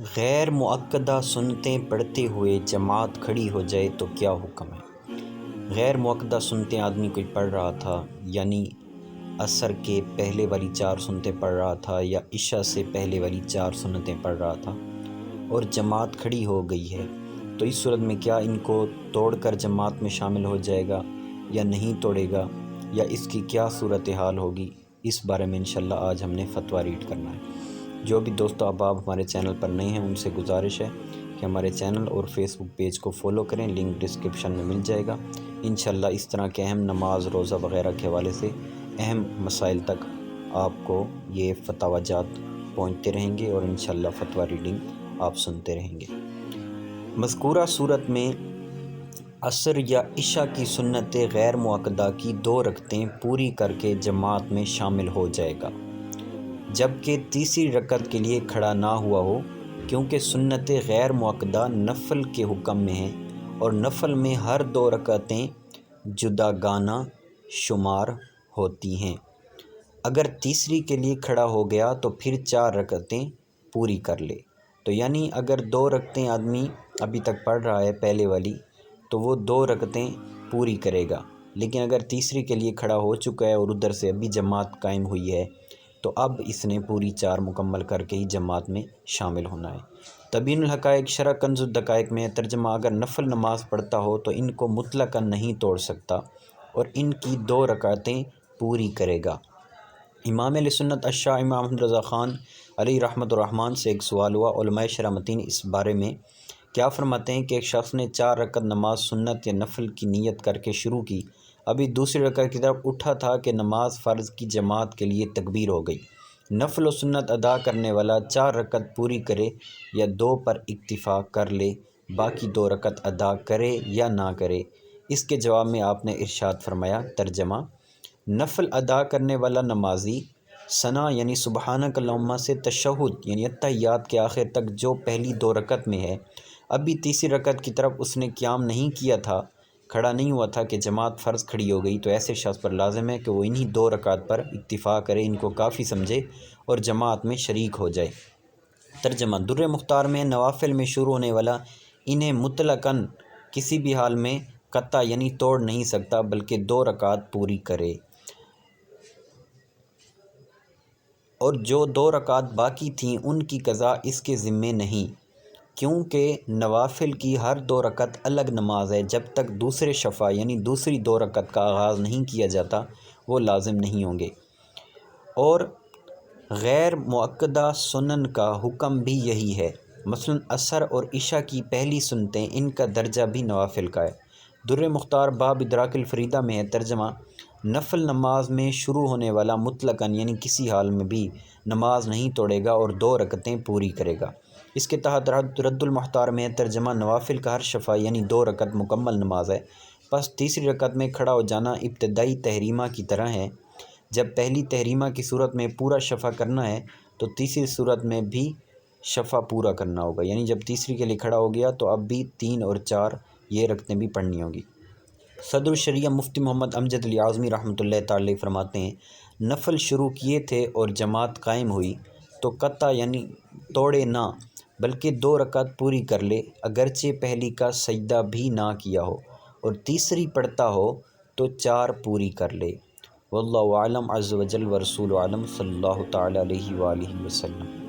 غیر مؤکدہ سنتیں پڑھتے ہوئے جماعت کھڑی ہو جائے تو کیا حکم ہے؟ غیر مؤکدہ سنتیں آدمی کوئی پڑھ رہا تھا، یعنی عصر کے پہلے والی 4 سنتیں پڑھ رہا تھا یا عشاء سے پہلے والی 4 سنتیں پڑھ رہا تھا اور جماعت کھڑی ہو گئی ہے، تو اس صورت میں کیا ان کو توڑ کر جماعت میں شامل ہو جائے گا یا نہیں توڑے گا، یا اس کی کیا صورتحال ہوگی؟ اس بارے میں انشاءاللہ آج ہم نے فتویٰ ریڈ کرنا ہے۔ جو بھی دوستو احباب ہمارے چینل پر نئے ہیں ان سے گزارش ہے کہ ہمارے چینل اور فیس بک پیج کو فالو کریں، لنک ڈسکرپشن میں مل جائے گا۔ انشاءاللہ اس طرح کے اہم نماز، روزہ وغیرہ کے حوالے سے اہم مسائل تک آپ کو یہ فتاوی جات پہنچتے رہیں گے اور انشاءاللہ فتویٰ ریڈنگ آپ سنتے رہیں گے۔ مذکورہ صورت میں عصر یا عشاء کی سنت غیر مؤکدہ کی 2 رکعتیں پوری کر کے جماعت میں شامل ہو جائے گا، جبکہ تیسری رکعت کے لیے کھڑا نہ ہوا ہو، کیونکہ سنت غیر مؤکدہ نفل کے حکم میں ہیں اور نفل میں ہر 2 رکعتیں جداگانہ شمار ہوتی ہیں۔ اگر تیسری کے لیے کھڑا ہو گیا تو پھر 4 رکعتیں پوری کر لے۔ تو یعنی اگر 2 رکعتیں آدمی ابھی تک پڑھ رہا ہے پہلے والی، تو وہ 2 رکعتیں پوری کرے گا، لیکن اگر تیسری کے لیے کھڑا ہو چکا ہے اور ادھر سے ابھی جماعت قائم ہوئی ہے تو اب اس نے پوری 4 مکمل کر کے ہی جماعت میں شامل ہونا ہے۔ تبیین الحقائق شرح کنز الدقائق میں ترجمہ: اگر نفل نماز پڑھتا ہو تو ان کو مطلقاً نہیں توڑ سکتا اور ان کی 2 رکعتیں پوری کرے گا۔ امام اہل سنت الشاہ امام احمد رضا خان علیہ رحمۃ الرحمن سے ایک سوال ہوا۔ علماء شرح متین اس بارے میں کیا فرماتے ہیں کہ ایک شخص نے 4 رکعت نماز سنت یا نفل کی نیت کر کے شروع کی، ابھی دوسری رکعت کی طرف اٹھا تھا کہ نماز فرض کی جماعت کے لیے تکبیر ہو گئی، نفل و سنت ادا کرنے والا 4 رکعت پوری کرے یا 2 پر اکتفا کر لے، باقی 2 رکعت ادا کرے یا نہ کرے؟ اس کے جواب میں آپ نے ارشاد فرمایا، ترجمہ: نفل ادا کرنے والا نمازی ثنا یعنی سبحانک اللہم سے تشہد یعنی اتحیات کے آخر تک جو پہلی 2 رکعت میں ہے، ابھی تیسری رکعت کی طرف اس نے قیام نہیں کیا تھا، کھڑا نہیں ہوا تھا کہ جماعت فرض کھڑی ہو گئی، تو ایسے شخص پر لازم ہے کہ وہ انہی 2 رکعت پر اکتفا کرے، ان کو کافی سمجھے اور جماعت میں شریک ہو جائے۔ ترجمہ: در مختار میں نوافل میں شروع ہونے والا انہیں مطلقاً کسی بھی حال میں قطع یعنی توڑ نہیں سکتا، بلکہ 2 رکعت پوری کرے، اور جو 2 رکعت باقی تھیں ان کی قضا اس کے ذمے نہیں، کیونکہ نوافل کی ہر 2 رکعت الگ نماز ہے، جب تک دوسرے شفع یعنی دوسری 2 رکعت کا آغاز نہیں کیا جاتا وہ لازم نہیں ہوں گے۔ اور غیر مؤکدہ سنن کا حکم بھی یہی ہے، مثلاً عصر اور عشاء کی پہلی سنتیں، ان کا درجہ بھی نوافل کا ہے۔ در مختار باب ادراک الفریدہ میں ہے، ترجمہ: نفل نماز میں شروع ہونے والا مطلقاً یعنی کسی حال میں بھی نماز نہیں توڑے گا اور 2 رکعتیں پوری کرے گا۔ اس کے تحت رد المحتار میں ہے، ترجمہ: نوافل کا ہر شفع یعنی 2 رکعت مکمل نماز ہے، پس تیسری رکعت میں کھڑا ہو جانا ابتدائی تحریمہ کی طرح ہے۔ جب پہلی تحریمہ کی صورت میں پورا شفع کرنا ہے تو تیسری صورت میں بھی شفع پورا کرنا ہوگا، یعنی جب تیسری کے لیے کھڑا ہو گیا تو اب بھی 3 اور 4 یہ رکعتیں بھی پڑھنی ہوگی۔ صدر الشریعہ مفتی محمد امجد علی اعظمی رحمۃ اللہ تعالی علیہ فرماتے ہیں، نفل شروع کیے تھے اور جماعت قائم ہوئی تو قطع یعنی توڑے نہ، بلکہ 2 رکعت پوری کر لے، اگرچہ پہلی کا سجدہ بھی نہ کیا ہو، اور تیسری پڑھتا ہو تو 4 پوری کر لے۔ واللہ اعلم عز وجل ورسولہ اعلم، صلی اللہ تعالی علیہ وآلہ وسلم۔